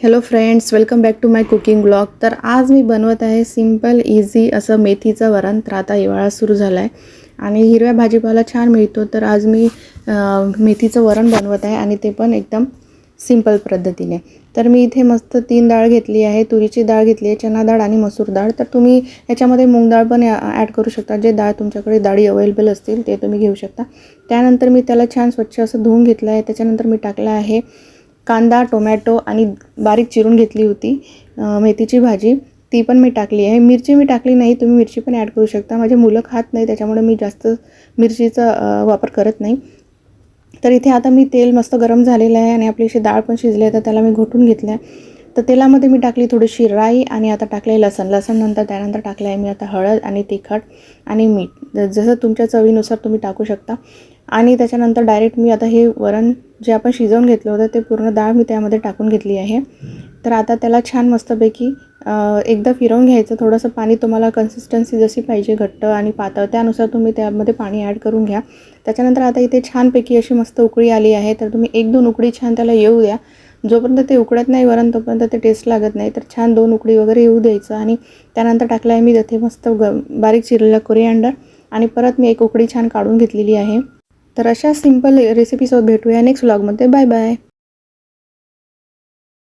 Hello friends, welcome back to my cooking blog. तर आज मी बनवत आहे सिंपल इझी असं मेथीचं वरण. तर आता हिवाळा सुरू झाला आहे आणि हिरव्या भाजीपाला छान मिळतो. तर आज मी मेथीचं वरण बनवत आहे आणि ते पण एकदम सिंपल पद्धतीने. तर मी इथे मस्त 3 डाळ घेतली आहे. तुरीची डाळ घेतली आहे, चना डाळ आणि मसूर डाळ. तर तुम्ही याच्यामध्ये मूग डाळ पण ॲड करू शकता. जे डाळ तुमच्याकडे डाळी अवेलेबल असतील ते तुम्ही घेऊ शकता. त्यानंतर मी त्याला छान स्वच्छ असं धुवून घेतलं आहे. त्याच्यानंतर मी टाकलं आहे कांदा, टोमॅटो आणि बारीक चिरून घेतली होती मेथीची भाजी, ती पण मी टाकली आहे. मिरची मी टाकली नाही, तुम्ही मिरची पण ॲड करू शकता. माझे मुलं खात नाही त्याच्यामुळे मी जास्त मिरचीचा वापर करत नाही. तर इथे आता मी तेल मस्त गरम झालेलं आहे आणि आपली अशी डाळ पण शिजली आहे. तर त्याला मी घोटून घेतलं आहे. तर तेलामध्ये मी टाकली थोडीशी राई आणि आता टाकले लसूण नंतर त्यानंतर टाकलं आहे मी आता हळद आणि तिखट आणि मीठ. जसं तुमच्या चवीनुसार तुम्ही टाकू शकता. आणि त्याच्यानंतर डायरेक्ट मी आता हे वरण जे आपण शिजवून घेतलं होतं ते पूर्ण डाळ मी त्यामध्ये टाकून घेतली आहे. तर आता त्याला छान मस्तपैकी एकदा फिरवून घ्यायचं. थोडंसं पाणी तुम्हाला कन्सिस्टन्सी जशी पाहिजे घट्ट आणि पातळ त्यानुसार तुम्ही त्यामध्ये पाणी ॲड करून घ्या. त्याच्यानंतर आता इथे छानपैकी अशी मस्त उकळी आली आहे. तर तुम्ही 1-2 उकळी छान त्याला येऊ द्या. जोपर्यंत ते उकळत नाही वरण तोपर्यंत ते टेस्ट लागत नाही. तर छान 2 उकळी वगैरे येऊ द्यायचं आणि त्यानंतर टाकलं आहे मी इथे मस्त बारीक चिरलेला कोरिअँडर आणि परत मी 1 उकळी छान काढून घेतलेली आहे. तर अशा सिंपल रेसिपीसोबत भेटूया नेक्स्ट व्लॉगमध्ये. Bye bye.